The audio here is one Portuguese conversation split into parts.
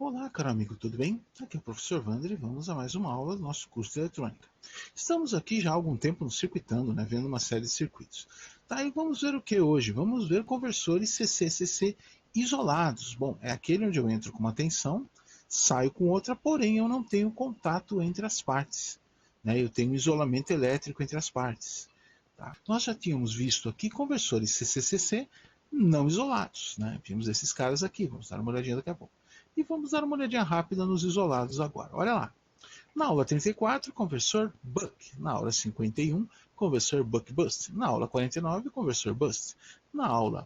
Olá, caro amigo, tudo bem? Aqui é o professor Wander e vamos a mais uma aula do nosso curso de eletrônica. Estamos aqui já há algum tempo nos circuitando, vendo uma série de circuitos. Tá, e vamos ver o que hoje? Vamos ver conversores CC-CC isolados. Bom, é aquele onde eu entro com uma tensão, saio com outra, porém eu não tenho contato entre as partes. Eu tenho isolamento elétrico entre as partes. Tá? Nós já tínhamos visto aqui conversores CC-CC não isolados. Vimos esses caras aqui, vamos dar uma olhadinha daqui a pouco. E vamos dar uma olhadinha rápida nos isolados agora. Olha lá. Na aula 34, conversor Buck. Na aula 51, conversor Buck-Bust. Na aula 49, conversor Bust. Na aula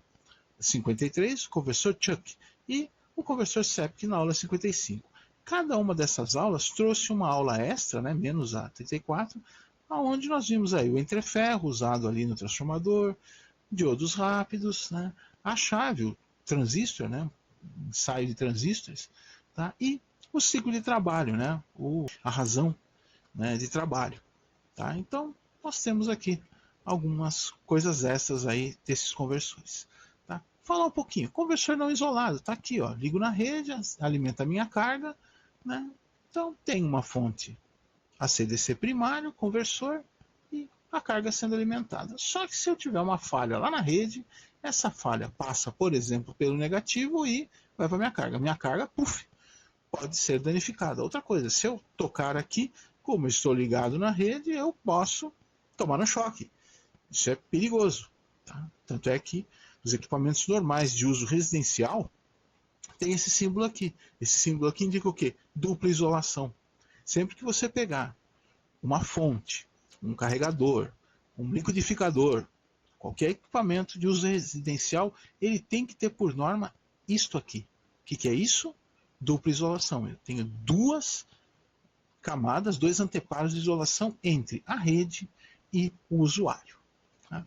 53, conversor Chuck. E o conversor SEPC na aula 55. Cada uma dessas aulas trouxe uma aula extra, menos a 34, onde nós vimos aí o entreferro usado ali no transformador, diodos rápidos, a chave, o transistor, ensaio de transistores, tá? E o ciclo de trabalho, a razão de trabalho. Tá? Então, nós temos aqui algumas coisas extras aí desses conversores. Tá? Falar um pouquinho. Conversor não isolado, está aqui, ó. Ligo na rede, alimenta a minha carga. Então, tem uma fonte AC/DC primário, conversor e a carga sendo alimentada. Só que se eu tiver uma falha lá na rede, essa falha passa, por exemplo, pelo negativo e vai para a minha carga. Minha carga, pode ser danificada. Outra coisa, se eu tocar aqui, como eu estou ligado na rede, eu posso tomar um choque. Isso é perigoso. Tá? Tanto é que os equipamentos normais de uso residencial tem esse símbolo aqui. Esse símbolo aqui indica o quê? Dupla isolação. Sempre que você pegar uma fonte, um carregador, um liquidificador, qualquer equipamento de uso residencial, ele tem que ter por norma isto aqui. O que é isso? Dupla isolação. Eu tenho duas camadas, dois anteparos de isolação entre a rede e o usuário. Tá?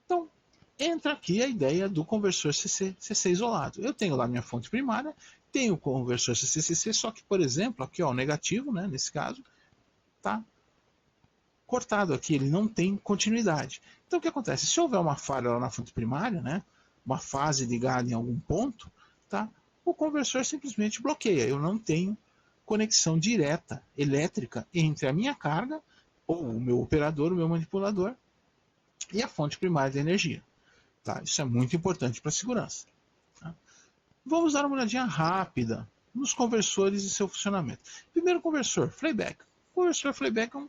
Então, entra aqui a ideia do conversor CC isolado. Eu tenho lá minha fonte primária, tenho o conversor CC, só que, por exemplo, aqui ó, o negativo, nesse caso, está cortado aqui, ele não tem continuidade. Então o que acontece? Se houver uma falha lá na fonte primária, uma fase ligada em algum ponto, tá? O conversor simplesmente bloqueia. Eu não tenho conexão direta elétrica entre a minha carga, ou o meu operador, o meu manipulador, e a fonte primária de energia. Tá? Isso é muito importante para a segurança. Tá? Vamos dar uma olhadinha rápida nos conversores e seu funcionamento. Primeiro conversor, Flyback. O conversor Flyback é um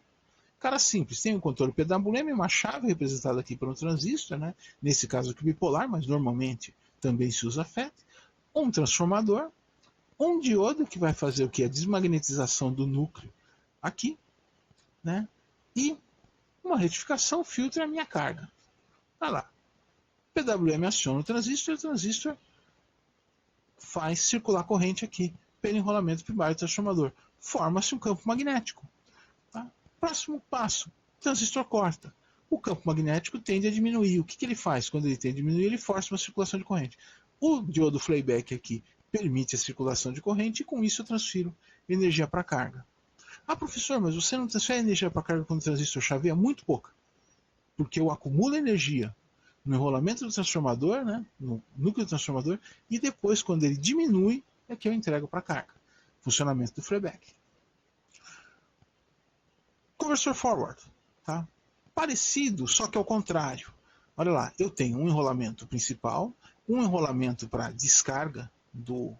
cara simples, tem um controle PWM, uma chave representada aqui por um transistor, nesse caso aqui bipolar, mas normalmente também se usa FET, um transformador, um diodo que vai fazer o que? A desmagnetização do núcleo aqui, e uma retificação filtra a minha carga. Olha lá, PWM aciona o transistor faz circular corrente aqui pelo enrolamento primário do transformador. Forma-se um campo magnético. Tá? Próximo passo, o transistor corta. O campo magnético tende a diminuir. O que ele faz? Quando ele tende a diminuir, ele força uma circulação de corrente. O diodo Flyback aqui permite a circulação de corrente e com isso eu transfiro energia para a carga. Ah, professor, mas você não transfere energia para a carga quando o transistor chaveia? Muito pouca. Porque eu acumulo energia no enrolamento do transformador, no núcleo do transformador, e depois, quando ele diminui, é que eu entrego para a carga. Funcionamento do Flyback. Conversor forward, tá? Parecido, só que ao contrário. Olha lá, eu tenho um enrolamento principal, um enrolamento para descarga do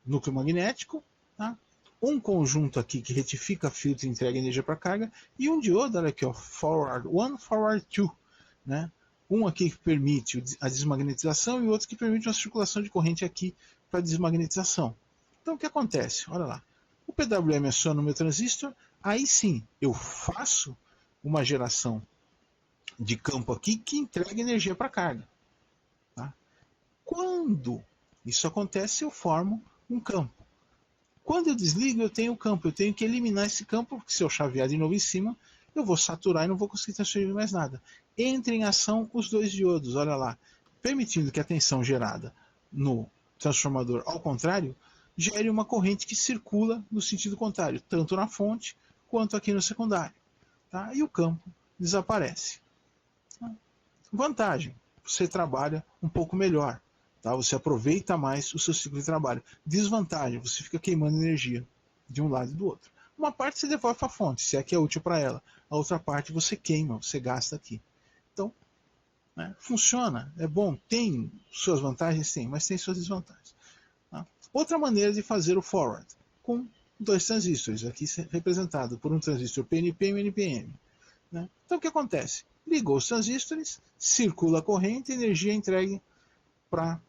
núcleo magnético, tá? Um conjunto aqui que retifica, filtra e entrega energia para a carga, e um diodo, olha aqui, ó, forward 1, forward 2, Um aqui que permite a desmagnetização e o outro que permite uma circulação de corrente aqui para desmagnetização. Então o que acontece? Olha lá, o PWM aciona o meu transistor, aí sim eu faço uma geração de campo aqui que entrega energia para a carga. Tá? Quando isso acontece, eu formo um campo. Quando eu desligo, eu tenho o campo. Eu tenho que eliminar esse campo, porque se eu chavear de novo em cima, eu vou saturar e não vou conseguir transferir mais nada. Entra em ação os dois diodos, olha lá, permitindo que a tensão gerada no transformador, ao contrário, gere uma corrente que circula no sentido contrário, tanto na fonte quanto aqui no secundário. Tá? E o campo desaparece. Vantagem, você trabalha um pouco melhor. Tá? Você aproveita mais o seu ciclo de trabalho. Desvantagem, você fica queimando energia de um lado e do outro. Uma parte você devolve para a fonte, se é que é útil para ela. A outra parte você queima, você gasta aqui. Então, né, funciona, é bom, tem suas vantagens, sim, mas tem suas desvantagens. Tá? Outra maneira de fazer o forward, com dois transistores, aqui representado por um transistor PNP e um NPN. Né? Então o que acontece? Ligou os transistores, circula a corrente, energia é entregue para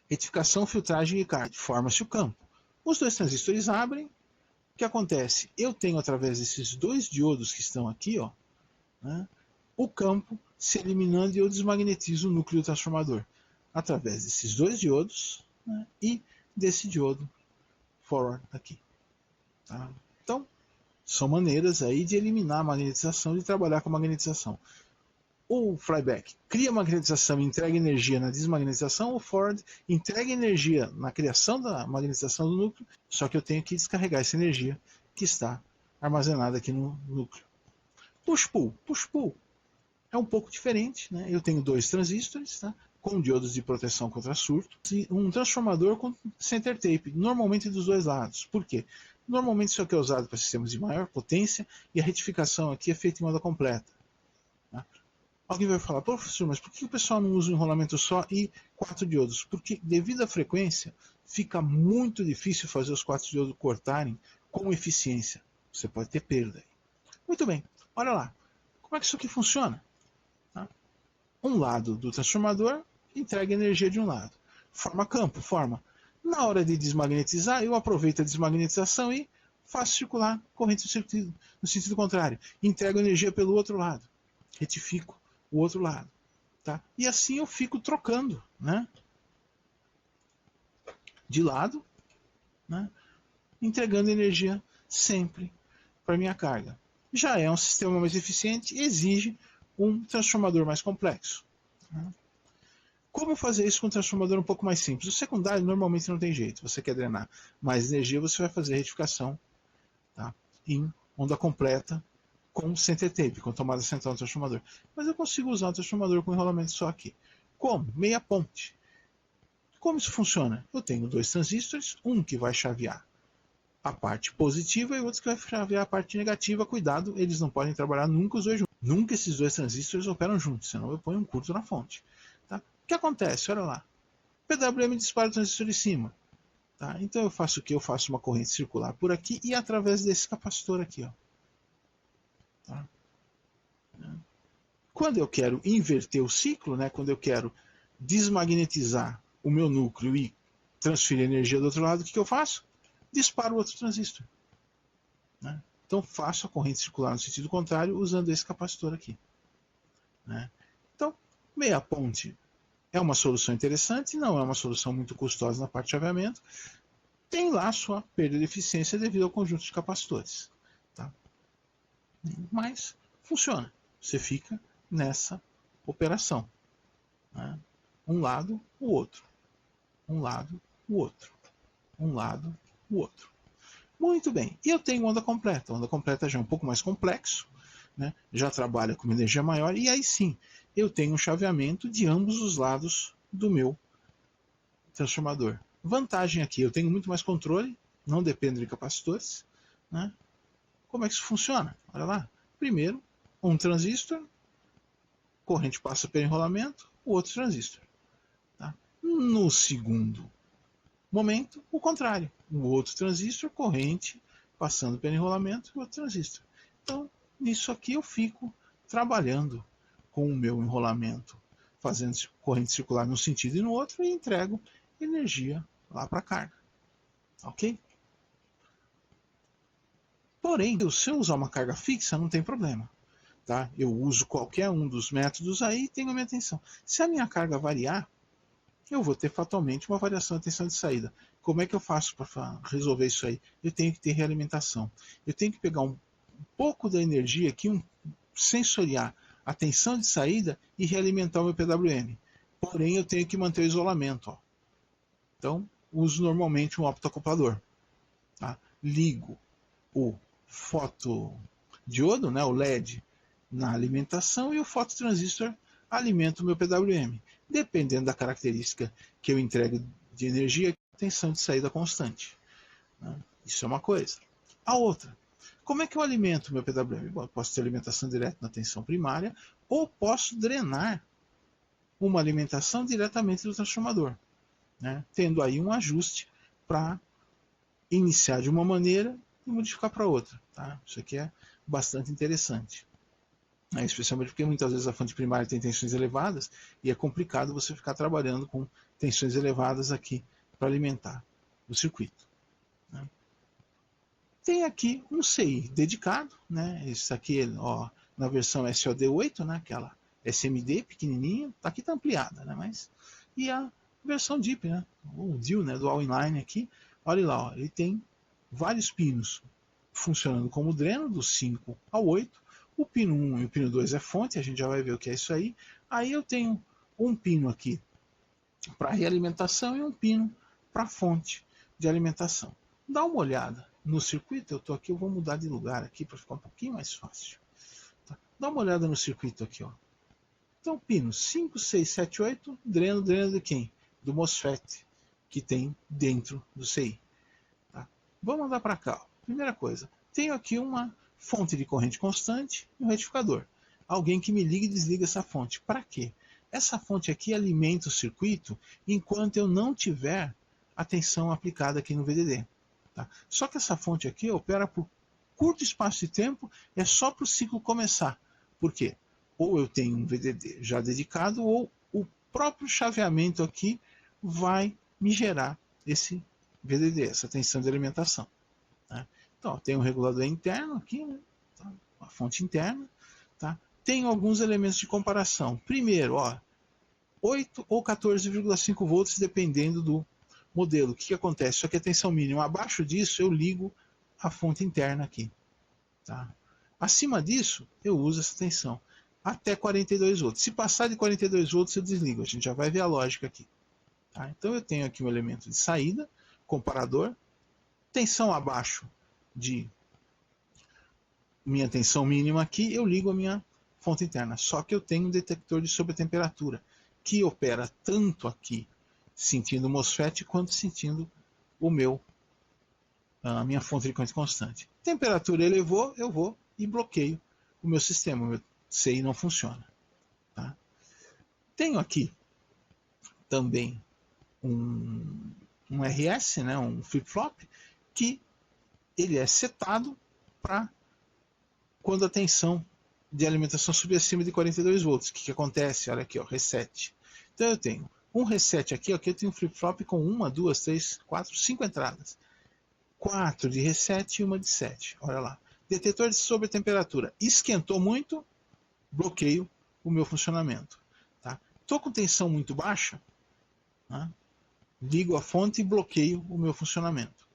retificação, filtragem e carga. Forma-se o campo. Os dois transistores abrem. O que acontece? Eu tenho, através desses dois diodos que estão aqui, ó, né, o campo se eliminando e eu desmagnetizo o núcleo do transformador. Através desses dois diodos, né, e desse diodo forward aqui. Tá? Então, são maneiras aí de eliminar a magnetização, de trabalhar com a magnetização. O flyback cria magnetização e entrega energia na desmagnetização, o forward entrega energia na criação da magnetização do núcleo, só que eu tenho que descarregar essa energia que está armazenada aqui no núcleo. Push-pull. Push-pull é um pouco diferente, né? Eu tenho dois transistores, tá? Com diodos de proteção contra surto, e um transformador com center tape, normalmente dos dois lados. Por quê? Normalmente isso aqui é usado para sistemas de maior potência e a retificação aqui é feita em moda completa. Tá? Alguém vai falar, professor, mas por que o pessoal não usa um enrolamento só e 4 diodos? Porque devido à frequência, fica muito difícil fazer os 4 diodos cortarem com eficiência. Você pode ter perda. Muito bem, olha lá. Como é que isso aqui funciona? Tá? Um lado do transformador entrega energia de um lado. Forma campo, forma. Na hora de desmagnetizar, eu aproveito a desmagnetização e faço circular corrente no sentido contrário. Entrego energia pelo outro lado. Retifico o outro lado. Tá? E assim eu fico trocando, né, de lado, né, entregando energia sempre para minha carga. Já é um sistema mais eficiente e exige um transformador mais complexo. Né? Como fazer isso com um transformador um pouco mais simples? O secundário normalmente não tem jeito. Você quer drenar mais energia, você vai fazer retificação, tá, em onda completa, com center tape, com tomada central do transformador. Mas eu consigo usar um transformador com enrolamento só aqui. Como? Meia ponte. Como isso funciona? Eu tenho dois transistores, um que vai chavear a parte positiva e outro que vai chavear a parte negativa. Cuidado, eles não podem trabalhar nunca os dois juntos. Nunca esses dois transistores operam juntos, senão eu ponho um curto na fonte. Tá? O que acontece? Olha lá. PWM dispara o transistor de cima. Tá? Então eu faço o que? Eu faço uma corrente circular por aqui e através desse capacitor aqui. Ó. Tá? Quando eu quero inverter o ciclo, né, quando eu quero desmagnetizar o meu núcleo e transferir energia do outro lado, o que eu faço? Disparo o outro transistor. Né? Então faço a corrente circular no sentido contrário usando esse capacitor aqui. Né? Então, meia ponte é uma solução interessante, não é uma solução muito custosa na parte de chaveamento, tem lá sua perda de eficiência devido ao conjunto de capacitores. Tá? Mas funciona. Você fica nessa operação. Né? Um lado, o outro. Um lado, o outro. Um lado, o outro. Muito bem. E eu tenho onda completa. Onda completa já é um pouco mais complexo. Né? Já trabalha com uma energia maior. E aí sim, eu tenho um chaveamento de ambos os lados do meu transformador. Vantagem aqui, eu tenho muito mais controle. Não dependo de capacitores. Né? Como é que isso funciona? Olha lá. Primeiro, um transistor. Corrente passa pelo enrolamento. O outro transistor. Tá? No segundo momento, o contrário. O outro transistor, corrente, passando pelo enrolamento e o outro transistor. Então, nisso aqui eu fico trabalhando com o meu enrolamento, fazendo corrente circular num sentido e no outro e entrego energia lá para a carga. Ok? Porém, se eu usar uma carga fixa, não tem problema. Tá? Eu uso qualquer um dos métodos aí e tenho a minha tensão. Se a minha carga variar, eu vou ter fatalmente uma variação da tensão de saída. Como é que eu faço para resolver isso aí? Eu tenho que ter realimentação. Eu tenho que pegar um pouco da energia aqui, sensoriar a tensão de saída e realimentar o meu PWM. Porém, eu tenho que manter o isolamento. Ó. Então, uso normalmente um optoacoplador. Tá? Ligo o fotodiodo, né, o LED, na alimentação e o fototransistor alimenta o meu PWM. dependendo da característica que eu entrego de energia, tensão de saída constante. Né? Isso é uma coisa. A outra, como é que eu alimento o meu PWM? Bom, eu posso ter alimentação direta na tensão primária ou posso drenar uma alimentação diretamente do transformador, né? Tendo aí um ajuste para iniciar de uma maneira e modificar para outra. Tá? Isso aqui é bastante interessante. Especialmente porque muitas vezes a fonte primária tem tensões elevadas e é complicado você ficar trabalhando com tensões elevadas aqui para alimentar o circuito. Né? Tem aqui um CI dedicado, né? Esse aqui ó, na versão SOD8, né? Aquela SMD pequenininha, tá aqui tá ampliada, né? Mas e a versão DIP, né? O DIL, né? Dual Inline aqui, olha lá, ó, ele tem vários pinos funcionando como dreno do 5 ao 8. O pino 1 e o pino 2 é fonte, a gente já vai ver o que é isso aí. Aí eu tenho um pino aqui para realimentação e um pino para fonte de alimentação. Dá uma olhada no circuito, eu estou aqui, eu vou mudar de lugar aqui para ficar um pouquinho mais fácil. Tá? Dá uma olhada no circuito aqui, ó. Então, pino 5, 6, 7, 8, dreno de quem? Do MOSFET, que tem dentro do CI. Tá? Vamos andar para cá. Ó. Primeira coisa, tenho aqui uma fonte de corrente constante e um retificador. Alguém que me liga e desliga essa fonte. Para quê? Essa fonte aqui alimenta o circuito enquanto eu não tiver a tensão aplicada aqui no VDD. Tá? Só que essa fonte aqui opera por curto espaço de tempo, é só para o ciclo começar. Por quê? Ou eu tenho um VDD já dedicado, ou o próprio chaveamento aqui vai me gerar esse VDD, essa tensão de alimentação. Tá? Então, tem um regulador interno aqui, né? Tá? Uma fonte interna. Tá? Tenho alguns elementos de comparação. Primeiro, ó, 8 ou 14,5 volts, dependendo do modelo. O que acontece? Isso aqui é tensão mínima. Abaixo disso, eu ligo a fonte interna aqui. Tá? Acima disso, eu uso essa tensão. Até 42 volts. Se passar de 42 volts, eu desligo. A gente já vai ver a lógica aqui. Tá? Então, eu tenho aqui um elemento de saída, comparador, tensão abaixo de minha tensão mínima aqui, eu ligo a minha fonte interna. Só que eu tenho um detector de sobretemperatura, que opera tanto aqui, sentindo o MOSFET, quanto sentindo a minha fonte de corrente constante. Temperatura elevou, eu vou e bloqueio o meu sistema. O meu CI não funciona. Tá? Tenho aqui também um RS, né, um flip-flop, que ele é setado para quando a tensão de alimentação subir acima de 42 volts. O que acontece? Olha aqui, ó, reset. Então eu tenho um reset aqui, aqui eu tenho um flip-flop com 1, 2, 3, 4, 5 entradas. 4 de reset e uma de set. Olha lá. Detetor de sobretemperatura. Esquentou muito, bloqueio o meu funcionamento. Estou com tensão muito baixa, né? Ligo a fonte e bloqueio o meu funcionamento.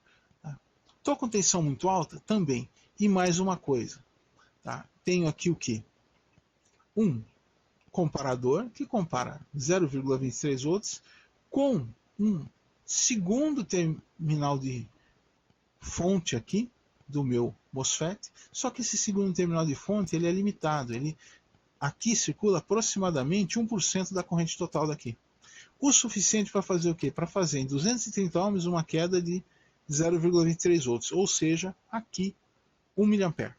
Estou com tensão muito alta? Também. E mais uma coisa. Tá? Tenho aqui o que? Um comparador que compara 0,23 volts com um segundo terminal de fonte aqui do meu MOSFET, só que esse segundo terminal de fonte ele é limitado, ele aqui circula aproximadamente 1% da corrente total daqui. O suficiente para fazer o quê? Para fazer em 230 ohms uma queda de 0,23 volts, ou seja, aqui 1 mA.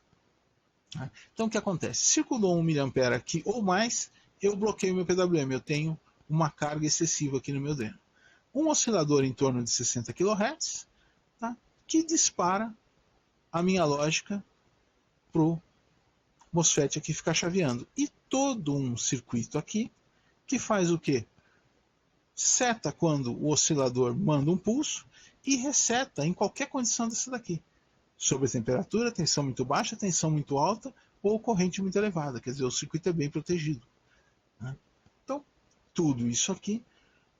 Então o que acontece? Circulou 1 mA aqui ou mais, eu bloqueio meu PWM, eu tenho uma carga excessiva aqui no meu dreno. Um oscilador em torno de 60 kHz, tá? Que dispara a minha lógica para o MOSFET aqui ficar chaveando. E todo um circuito aqui que faz o quê? Seta quando o oscilador manda um pulso e reseta em qualquer condição dessa daqui. Sobre temperatura, tensão muito baixa, tensão muito alta ou corrente muito elevada. Quer dizer, o circuito é bem protegido. Né? Então, tudo isso aqui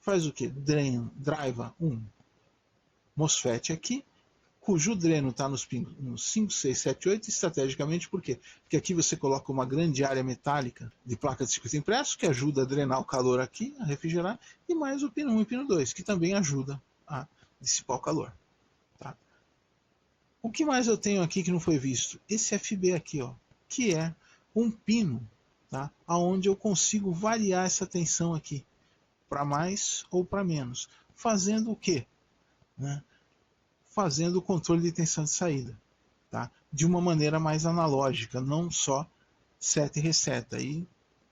faz o quê? Driva um MOSFET aqui, cujo dreno está nos 5, 6, 7, 8, estrategicamente, por quê? Porque aqui você coloca uma grande área metálica de placa de circuito impresso, que ajuda a drenar o calor aqui, a refrigerar, e mais o pino 1 e o pino 2, que também ajuda a dissipar o calor. Tá? O que mais eu tenho aqui que não foi visto? Esse FB aqui, ó, que é um pino, tá? Onde eu consigo variar essa tensão aqui. para mais ou para menos. Fazendo o quê? Né? Fazendo o controle de tensão de saída. Tá? De uma maneira mais analógica, não só seta e reseta. E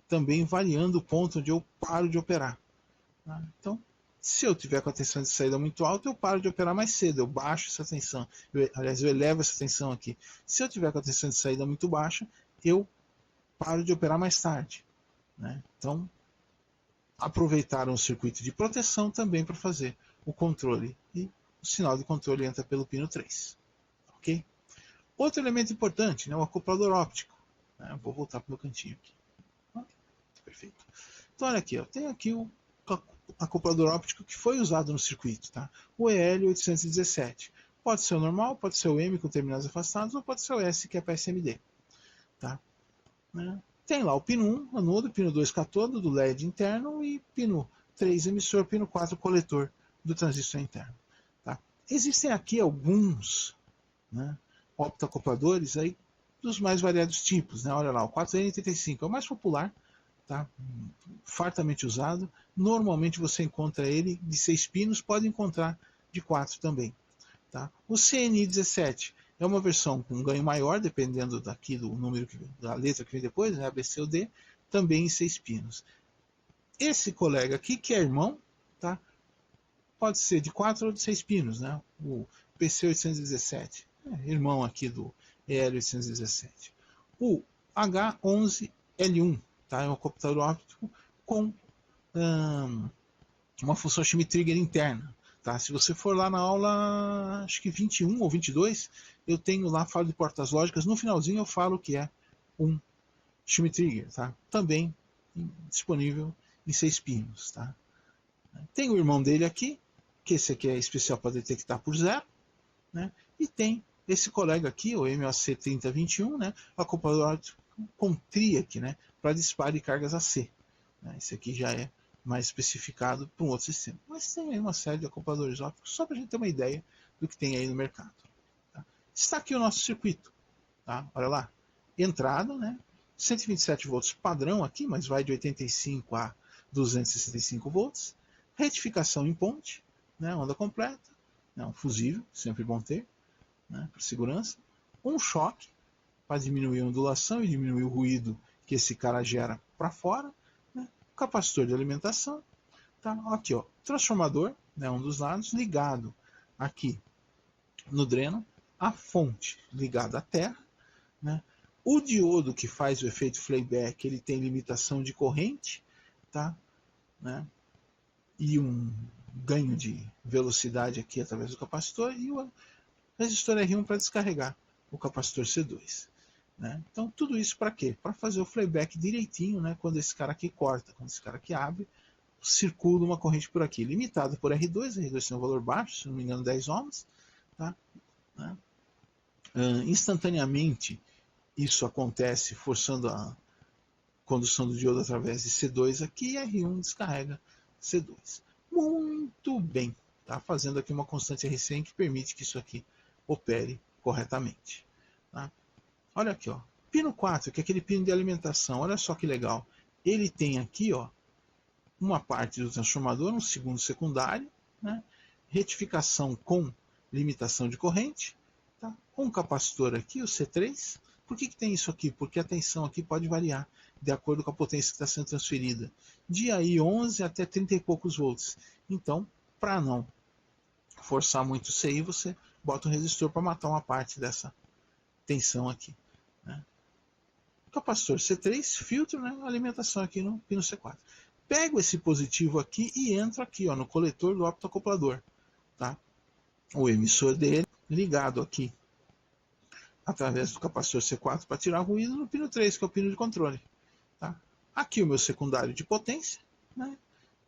também variando o ponto onde eu paro de operar. Tá? Então, se eu tiver com a tensão de saída muito alta, eu paro de operar mais cedo, eu baixo essa tensão. Aliás, eu elevo essa tensão aqui. Se eu tiver com a tensão de saída muito baixa, eu paro de operar mais tarde. Né? Então, aproveitaram o circuito de proteção também para fazer o controle. E o sinal de controle entra pelo pino 3. Ok? Outro elemento importante, né, o acoplador óptico. Vou voltar para o meu cantinho aqui. Perfeito. Então, olha aqui, eu tenho aqui o acoplador óptico que foi usado no circuito, tá? O EL817. Pode ser o normal, pode ser o M com terminais afastados, ou pode ser o S, que é para SMD. Tá? Tem lá o pino 1, anodo, pino 2, catodo do LED interno e pino 3, emissor, pino 4, coletor do transistor interno. Tá? Existem aqui alguns, né, optoacopladores aí dos mais variados tipos. Né? Olha lá, o 4N85 é o mais popular, tá? Fartamente usado. Normalmente você encontra ele de 6 pinos, pode encontrar de 4 também. Tá? O CNI17 é uma versão com um ganho maior, dependendo daqui do número da letra que vem depois, né? A, B, C ou D, também em 6 pinos. Esse colega aqui, que é irmão, tá? Pode ser de 4 ou de 6 pinos, né? O PC817, irmão aqui do EL817. O H11L1, tá? É um computador óptico com uma função Schmitt-Trigger interna. Tá? Se você for lá na aula, acho que 21 ou 22, eu tenho lá, falo de portas lógicas, no finalzinho eu falo que é um Schmitt-Trigger, tá? Também disponível em 6 pinos. Tá? Tem o irmão dele aqui, que esse aqui é especial para detectar por zero, né? E tem esse colega aqui, o MOC3021, né? Acoplador com TRIAC, né? Para disparo de cargas AC. Esse aqui já é mais especificado para um outro sistema. Mas tem aí uma série de acopladores ópticos, só para a gente ter uma ideia do que tem aí no mercado. Tá? Está aqui o nosso circuito. Tá? Olha lá. Entrada, né? 127 volts padrão aqui, mas vai de 85 a 265 volts. Retificação em ponte, né? Onda completa. Né? Um fusível, sempre bom ter, né? Para segurança. Um choque, para diminuir a ondulação e diminuir o ruído que esse cara gera para fora. Capacitor de alimentação, tá? Aqui, ó, transformador, né, um dos lados, ligado aqui no dreno, a fonte ligada à terra, né? O diodo que faz o efeito playback, ele tem limitação de corrente, tá? Né? E um ganho de velocidade aqui através do capacitor e o resistor R1 para descarregar o capacitor C2. Né? Então, tudo isso para quê? Para fazer o playback direitinho, né? Quando esse cara aqui corta, quando esse cara aqui abre, circula uma corrente por aqui, limitada por R2, R2 tem um valor baixo, se não me engano 10 ohms. Tá? Né? Instantaneamente, isso acontece forçando a condução do diodo através de C2 aqui, e R1 descarrega C2. Muito bem, tá? Fazendo aqui uma constante R100 que permite que isso aqui opere corretamente. Tá? Olha aqui, ó, pino 4, que é aquele pino de alimentação. Olha só que legal. Ele tem aqui, ó, uma parte do transformador, um segundo secundário, né? Retificação com limitação de corrente, tá? Um capacitor aqui, o C3. Por que tem isso aqui? Porque a tensão aqui pode variar de acordo com a potência que está sendo transferida, de aí 11 até 30 e poucos volts. Então, para não forçar muito o CI, você bota um resistor para matar uma parte dessa tensão aqui. Né? Capacitor C3, filtro, né? Alimentação aqui no pino C4. Pego esse positivo aqui e entro aqui, ó, no coletor do optoacoplador. Tá? O emissor dele ligado aqui através do capacitor C4 para tirar ruído no pino 3, que é o pino de controle. Tá? Aqui o meu secundário de potência, né?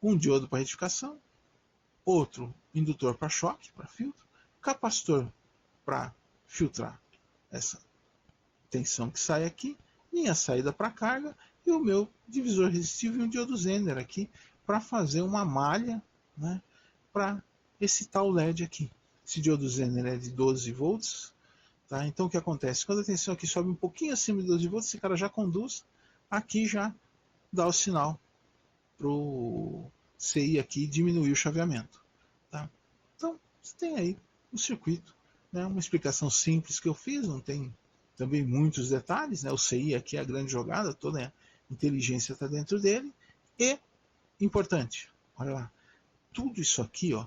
Um diodo para retificação, outro indutor para choque, para filtro, capacitor para filtrar essa tensão que sai aqui, minha saída para carga e o meu divisor resistivo e um diodo Zener aqui para fazer uma malha, né, para excitar o LED aqui. Esse diodo Zener é de 12 volts. Tá? Então o que acontece? Quando a tensão aqui sobe um pouquinho acima de 12 volts, esse cara já conduz, aqui já dá o sinal para o CI aqui diminuir o chaveamento. Tá? Então, você tem aí o circuito, né? Uma explicação simples que eu fiz, não tem também muitos detalhes, né? O CI aqui é a grande jogada, toda a inteligência está dentro dele. E, importante, olha lá, tudo isso aqui ó,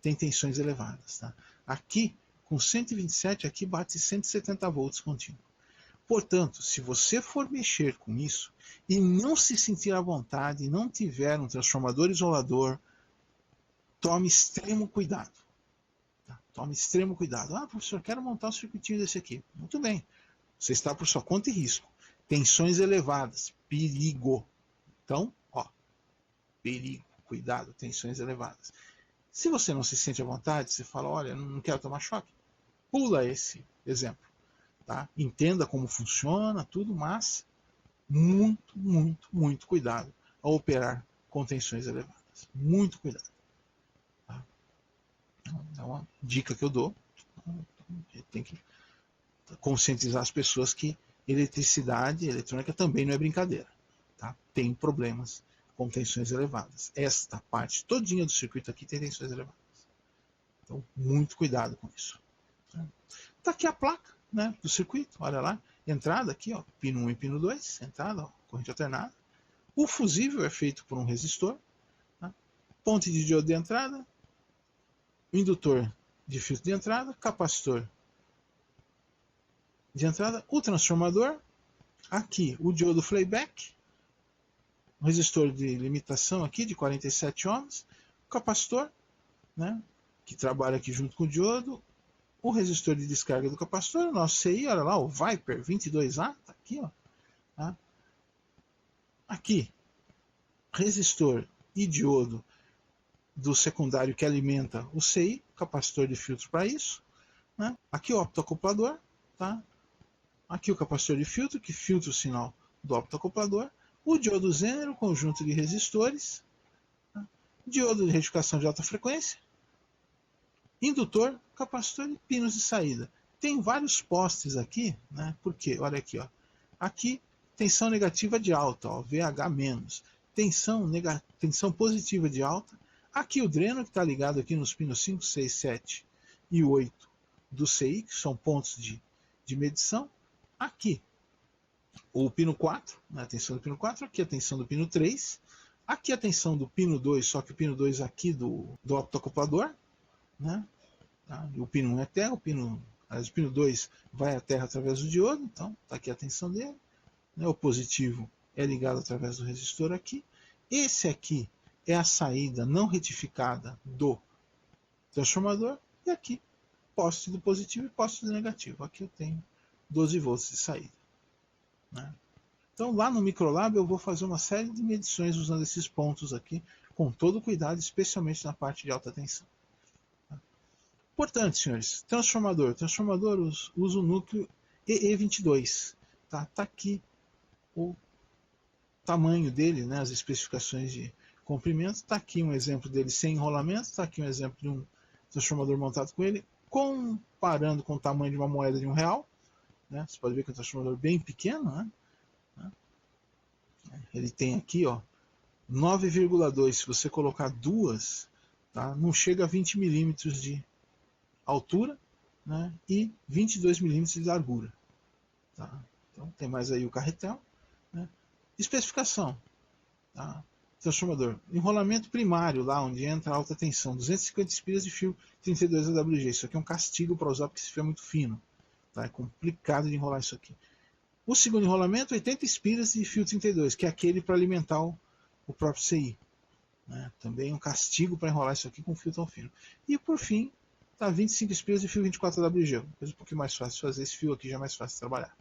tem tensões elevadas. Tá? Aqui, com 127, aqui bate 170 volts contínuo. Portanto, se você for mexer com isso e não se sentir à vontade, não tiver um transformador isolador, tome extremo cuidado. Tá? Tome extremo cuidado. Ah, professor, quero montar um circuitinho desse aqui. Muito bem. Você está por sua conta e risco. Tensões elevadas. Perigo. Então, ó, perigo. Cuidado, tensões elevadas. Se você não se sente à vontade, você fala, olha, não quero tomar choque, pula esse exemplo. Tá? Entenda como funciona, tudo, mas muito, muito, muito cuidado ao operar com tensões elevadas. Muito cuidado. Tá? É uma dica que eu dou. Tem que conscientizar as pessoas que eletricidade, eletrônica também não é brincadeira. Tá? Tem problemas com tensões elevadas. Esta parte todinha do circuito aqui tem tensões elevadas. Então, muito cuidado com isso. Está aqui a placa, né, do circuito, olha lá. Entrada aqui, ó, pino 1 e pino 2, entrada, ó, corrente alternada. O fusível é feito por um resistor. Tá? Ponte de diodo de entrada, indutor de filtro de entrada, capacitor de entrada, o transformador, aqui o diodo playback, um resistor de limitação aqui de 47 ohms, o capacitor, né, que trabalha aqui junto com o diodo, o resistor de descarga do capacitor, o nosso CI, olha lá, o Viper 22A, tá aqui, ó, tá? Aqui, resistor e diodo do secundário que alimenta o CI, capacitor de filtro para isso, né? Aqui o optoacoplador, tá? Aqui o capacitor de filtro, que filtra o sinal do optoacoplador, o diodo Zener, o conjunto de resistores, tá? Diodo de retificação de alta frequência, indutor, capacitor e pinos de saída. Tem vários postes aqui, né? Porque, olha aqui, ó. Aqui, tensão negativa de alta, ó, VH-. Tensão positiva de alta. Aqui o dreno, que está ligado aqui nos pinos 5, 6, 7 e 8 do CI, que são pontos de medição. Aqui, o pino 4, né, a tensão do pino 4. Aqui a tensão do pino 3. Aqui a tensão do pino 2, só que o pino 2 aqui do optoacoplador. Né? Tá? O pino 1 é terra, o pino 2 vai à terra através do diodo, então está aqui a tensão dele. Né? O positivo é ligado através do resistor aqui. Esse aqui é a saída não retificada do transformador. E aqui, poste do positivo e poste do negativo. Aqui eu tenho 12 volts de saída. Né? Então lá no Microlab eu vou fazer uma série de medições usando esses pontos aqui, com todo cuidado, especialmente na parte de alta tensão. Importante, senhores, transformador. Transformador usa o núcleo EE22. Tá aqui o tamanho dele, né, as especificações de comprimento. Está aqui um exemplo dele sem enrolamento. Está aqui um exemplo de um transformador montado com ele, comparando com o tamanho de uma moeda de R$1. Né? Você pode ver que é um transformador bem pequeno. Né? Ele tem aqui 9,2. Se você colocar duas, tá? Não chega a 20 milímetros de altura, né? E 22 milímetros de largura. Tá? Então tem mais aí o carretel. Né? Especificação. Tá? Transformador. Enrolamento primário, lá onde entra a alta tensão. 250 espiras de fio 32 AWG. Isso aqui é um castigo para usar porque esse fio é muito fino. Tá? É complicado de enrolar isso aqui. O segundo enrolamento, 80 espiras de fio 32, que é aquele para alimentar o próprio CI. Né? Também um castigo para enrolar isso aqui com fio tão fino. E por fim, tá 25 espiras de fio 24 AWG. Coisa um pouquinho mais fácil de fazer. Esse fio aqui já é mais fácil de trabalhar.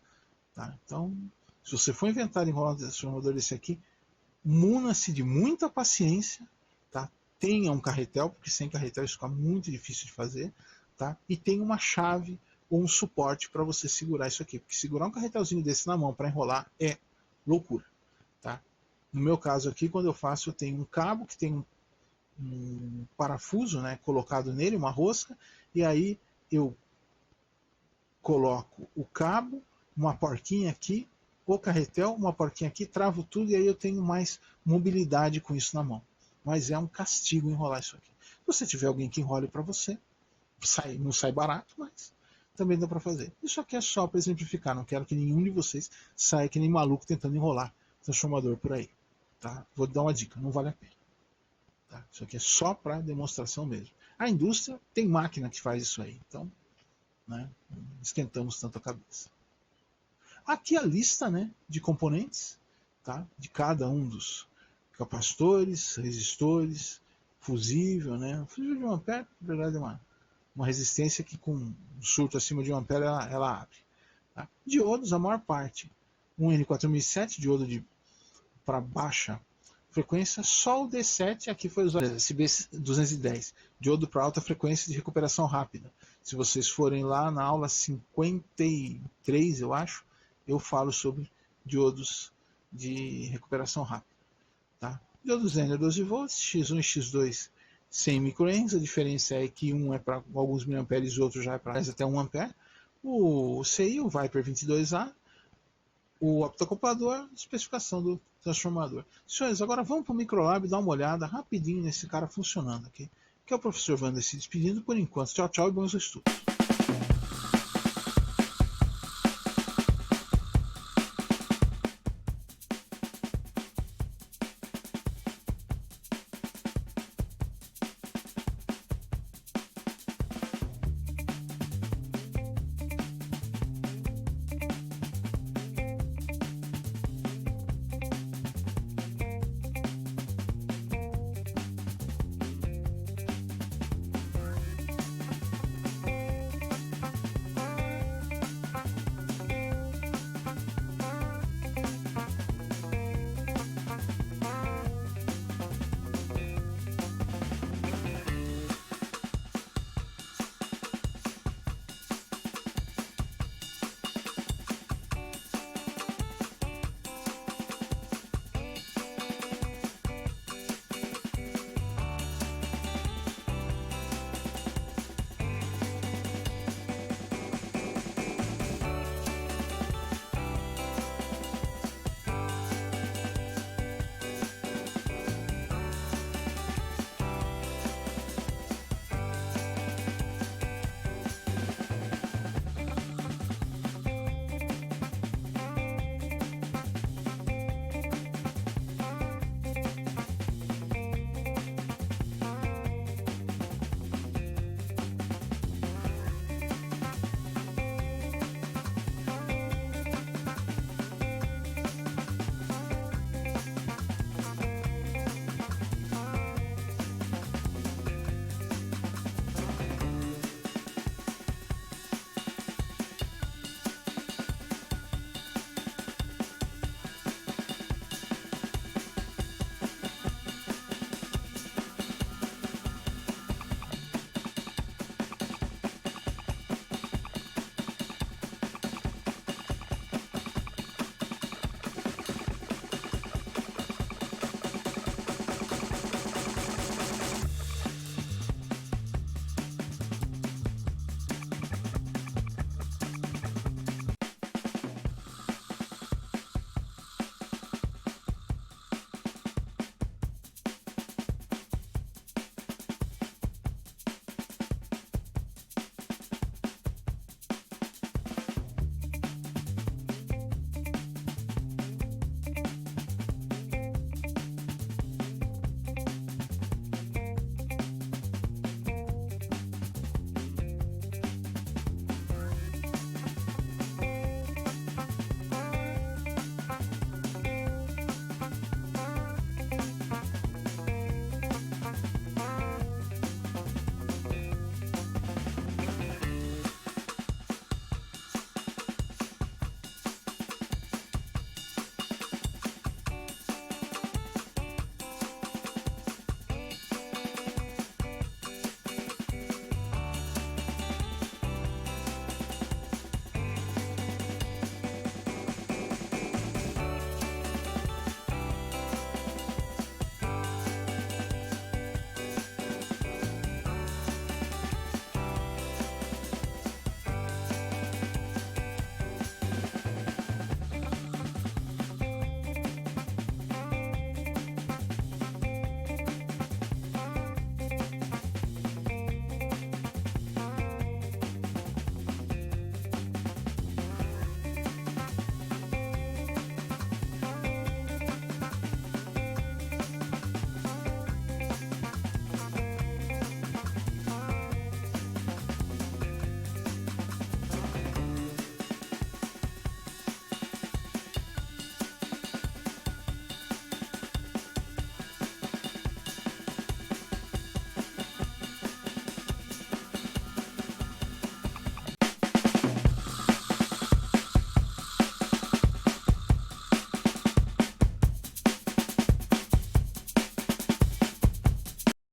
Tá? Então, se você for inventar enrolar um transformador desse aqui, muna-se de muita paciência. Tá? Tenha um carretel, porque sem carretel isso fica muito difícil de fazer. Tá? E tenha uma chave ou um suporte para você segurar isso aqui. Porque segurar um carretelzinho desse na mão para enrolar é loucura. Tá? No meu caso aqui, quando eu faço, eu tenho um cabo que tem um parafuso, né, colocado nele, uma rosca, e aí eu coloco o cabo, uma porquinha aqui, o carretel, uma porquinha aqui, travo tudo e aí eu tenho mais mobilidade com isso na mão. mas é um castigo enrolar isso aqui. Se você tiver alguém que enrole para você, não sai barato, mas também dá para fazer. Isso aqui é só para exemplificar, não quero que nenhum de vocês saia que nem maluco tentando enrolar transformador por aí. Tá? Vou dar uma dica, não vale a pena. Tá? Isso aqui é só para demonstração mesmo. A indústria tem máquina que faz isso aí, então, né, não esquentamos tanto a cabeça. Aqui a lista, né, de componentes, tá, de cada um dos capacitores, resistores, fusível, né, fusível de 1 ampere, na verdade é uma resistência que com um surto acima de 1 ampere ela abre. Tá? Diodos, a maior parte, um N4007, diodo para baixa frequência, só o D7 aqui foi usado, SB210, diodo para alta frequência de recuperação rápida. Se vocês forem lá na aula 53, eu acho, eu falo sobre diodos de recuperação rápida. Tá? Diodo Zener 12 volts, X1 e X2 100 microamps, a diferença é que um é para alguns miliamperes e o outro já é para até 1 ampere. O CI, o Viper 22A, o optocoplador, especificação do transformador. Senhores, agora vamos para o Microlab dar uma olhada rapidinho nesse cara funcionando aqui. Que é o professor Wander se despedindo por enquanto. Tchau, tchau e bons estudos.